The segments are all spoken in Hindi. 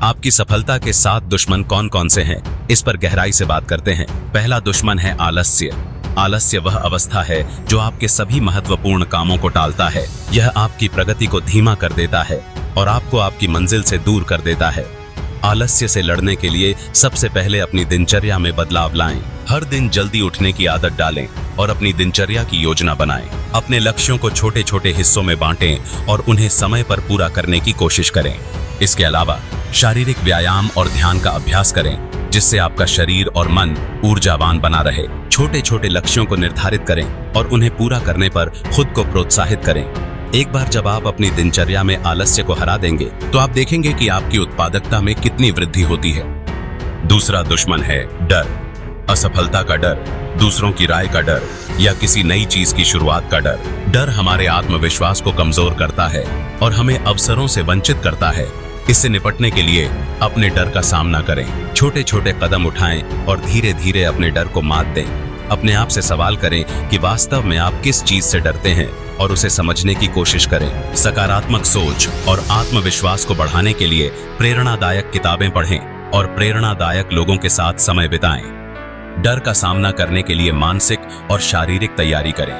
आपकी सफलता के 7 दुश्मन कौन कौन से हैं, इस पर गहराई से बात करते हैं। पहला दुश्मन है आलस्य। आलस्य वह अवस्था है जो आपके सभी महत्वपूर्ण कामों को टालता है। यह आपकी प्रगति को धीमा कर देता है और आपको आपकी मंजिल से दूर कर देता है। आलस्य से लड़ने के लिए सबसे पहले अपनी दिनचर्या में बदलाव लाएं। हर दिन जल्दी उठने की आदत डालें और अपनी दिनचर्या की योजना बनाएं। अपने लक्ष्यों को छोटे छोटे हिस्सों में बांटें और उन्हें समय पर पूरा करने की कोशिश करें। इसके अलावा शारीरिक व्यायाम और ध्यान का अभ्यास करें, जिससे आपका शरीर और मन ऊर्जावान बना रहे। छोटे छोटे लक्ष्यों को निर्धारित करें और उन्हें पूरा करने पर खुद को प्रोत्साहित करें। एक बार जब आप अपनी दिनचर्या में आलस्य को हरा देंगे तो आप देखेंगे कि आपकी उत्पादकता में कितनी वृद्धि होती है। दूसरा दुश्मन है डर। असफलता का डर, दूसरों की राय का डर या किसी नई चीज की शुरुआत का डर। डर हमारे आत्मविश्वास को कमजोर करता है और हमें अवसरों से वंचित करता है। इससे निपटने के लिए अपने डर का सामना करें, छोटे छोटे कदम उठाएं और धीरे धीरे अपने डर को मात दें। अपने आप से सवाल करें कि वास्तव में आप किस चीज से डरते हैं और उसे समझने की कोशिश करें। सकारात्मक सोच और आत्मविश्वास को बढ़ाने के लिए प्रेरणादायक किताबें पढ़ें और प्रेरणादायक लोगों के साथ समय बिताएं। डर का सामना करने के लिए मानसिक और शारीरिक तैयारी करें।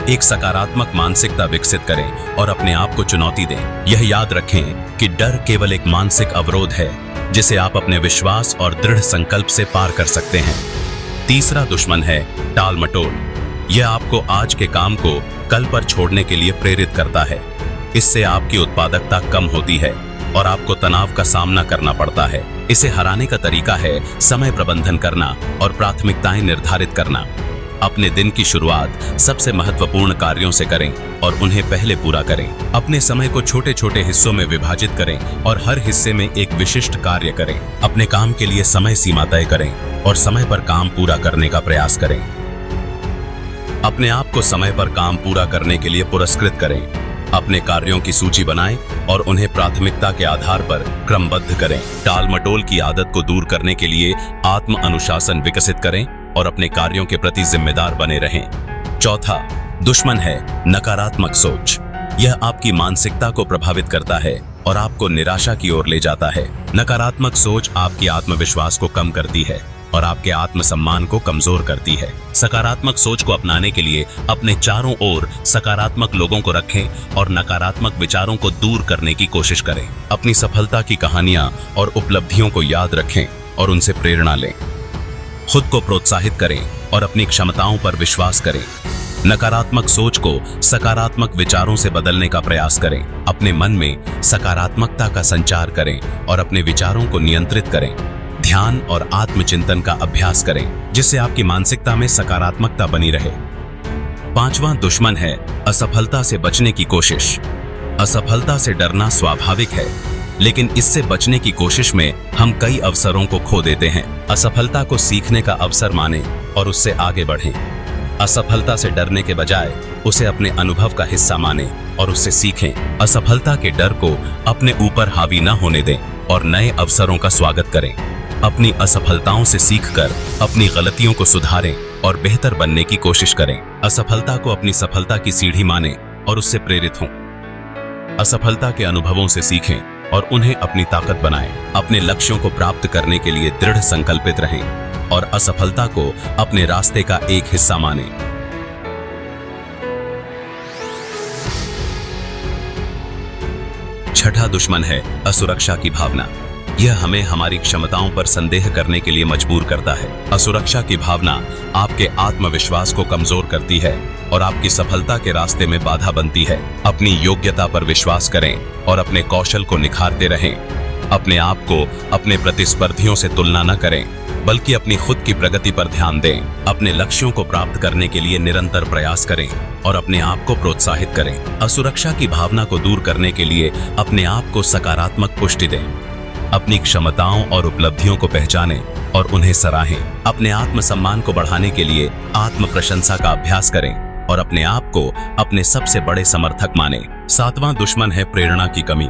एक सकारात्मक मानसिकता विकसित करें और अपने आप को चुनौती दें। यह याद रखें कि डर केवल एक मानसिक अवरोध है, जिसे आप अपने विश्वास और दृढ़ संकल्प से पार कर सकते हैं। तीसरा दुश्मन है टाल मटोल। यह आपको आज के काम को कल पर छोड़ने के लिए प्रेरित करता है। इससे आपकी उत्पादकता कम होती है और आपको तनाव का सामना करना पड़ता है। इसे हराने का तरीका है समय प्रबंधन करना और प्राथमिकताएं निर्धारित करना। अपने दिन की शुरुआत सबसे महत्वपूर्ण कार्यों से करें और उन्हें पहले पूरा करें। अपने समय को छोटे छोटे हिस्सों में विभाजित करें और हर हिस्से में एक विशिष्ट कार्य करें। अपने काम के लिए समय सीमा तय करें और समय पर काम पूरा करने का प्रयास करें। अपने आप को समय पर काम पूरा करने के लिए पुरस्कृत करें। अपने कार्यों की सूची बनाएं और उन्हें प्राथमिकता के आधार पर क्रमबद्ध करें। टाल मटोल की आदत को दूर करने के लिए आत्म अनुशासन विकसित करें और अपने कार्यों के प्रति जिम्मेदार बने रहें। चौथा दुश्मन है नकारात्मक सोच। यह आपकी मानसिकता को प्रभावित करता है और आपको निराशा की ओर ले जाता है। नकारात्मक सोच आपकी आत्मविश्वास को कम करती है और आपके आत्मसम्मान को कमजोर करती है। सकारात्मक सोच को अपनाने के लिए अपने चारों ओर सकारात्मक लोगों को रखें और नकारात्मक विचारों को दूर करने की कोशिश करें। अपनी सफलता की कहानियां और उपलब्धियों को याद रखें और उनसे प्रेरणा लें। खुद को प्रोत्साहित करें और अपनी क्षमताओं पर विश्वास करें। नकारात्मक सोच को सकारात्मक विचारों से बदलने का प्रयास करें। अपने मन में सकारात्मकता का संचार करें और अपने विचारों को नियंत्रित करें। ध्यान और आत्मचिंतन का अभ्यास करें, जिससे आपकी मानसिकता में सकारात्मकता बनी रहे। पांचवां दुश्मन है असफलता से बचने की कोशिश। असफलता से डरना स्वाभाविक है, लेकिन इससे बचने की कोशिश में हम कई अवसरों को खो देते हैं। असफलता को सीखने का अवसर मानें और उससे आगे बढ़ें। असफलता से डरने के बजाय उसे अपने अनुभव का हिस्सा मानें और उससे सीखें। असफलता के डर को अपने ऊपर हावी न होने दें और नए अवसरों का स्वागत करें। अपनी असफलताओं से सीखकर अपनी गलतियों को सुधारें और बेहतर बनने की कोशिश करें। असफलता को अपनी सफलता की सीढ़ी मानें और उससे प्रेरित हों। असफलता के अनुभवों से सीखें और उन्हें अपनी ताकत बनाएं। अपने लक्ष्यों को प्राप्त करने के लिए दृढ़ संकल्पित रहें और असफलता को अपने रास्ते का एक हिस्सा मानें। छठा दुश्मन है असुरक्षा की भावना। यह हमें हमारी क्षमताओं पर संदेह करने के लिए मजबूर करता है। असुरक्षा की भावना आपके आत्मविश्वास को कमजोर करती है और आपकी सफलता के रास्ते में बाधा बनती है। अपनी योग्यता पर विश्वास करें और अपने कौशल को निखारते रहें। अपने आप को अपने प्रतिस्पर्धियों से तुलना न करें, बल्कि अपनी खुद की प्रगति पर ध्यान दें। अपने लक्ष्यों को प्राप्त करने के लिए निरंतर प्रयास करें और अपने आप को प्रोत्साहित करें। असुरक्षा की भावना को दूर करने के लिए अपने आप को सकारात्मक पुष्टि दें। अपनी क्षमताओं और उपलब्धियों को पहचानें और उन्हें सराहें। अपने आत्मसम्मान को बढ़ाने के लिए आत्म प्रशंसा का अभ्यास करें और अपने आप को अपने सबसे बड़े समर्थक मानें। सातवां दुश्मन है प्रेरणा की कमी।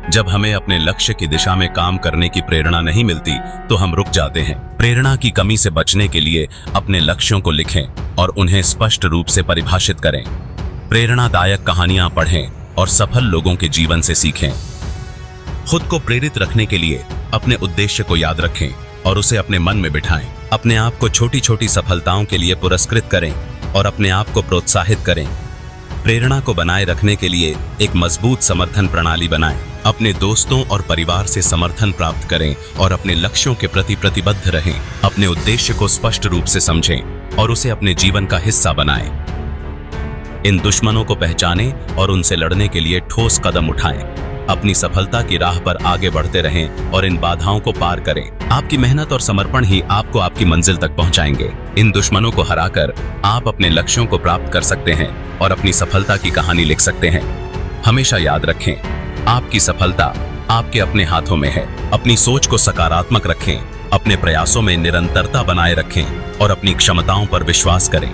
जब हमें अपने लक्ष्य की दिशा में काम करने की प्रेरणा नहीं मिलती तो हम रुक जाते हैं। प्रेरणा की कमी से बचने के लिए अपने लक्ष्यों को लिखें और उन्हें स्पष्ट रूप से परिभाषित करें। प्रेरणादायक कहानियां पढ़ें और सफल लोगों के जीवन से सीखें। खुद को प्रेरित रखने के लिए अपने उद्देश्य को याद रखें और उसे अपने मन में बिठाएं। अपने आप को छोटी छोटी सफलताओं के लिए पुरस्कृत करें और अपने आप को प्रोत्साहित करें। प्रेरणा को बनाए रखने के लिए एक मजबूत समर्थन प्रणाली बनाएं। अपने दोस्तों और परिवार से समर्थन प्राप्त करें और अपने लक्ष्यों के प्रति प्रतिबद्ध रहें। अपने उद्देश्य को स्पष्ट रूप से समझें और उसे अपने जीवन का हिस्सा बनाएं। इन दुश्मनों को पहचानें और उनसे लड़ने के लिए ठोस कदम उठाएं। अपनी सफलता की राह पर आगे बढ़ते रहें और इन बाधाओं को पार करें। आपकी मेहनत और समर्पण ही आपको आपकी मंजिल तक पहुंचाएंगे। इन दुश्मनों को हराकर आप अपने लक्ष्यों को प्राप्त कर सकते हैं और अपनी सफलता की कहानी लिख सकते हैं। हमेशा याद रखें, आपकी सफलता आपके अपने हाथों में है। अपनी सोच को सकारात्मक रखें, अपने प्रयासों में निरंतरता बनाए रखें और अपनी क्षमताओं पर विश्वास करें।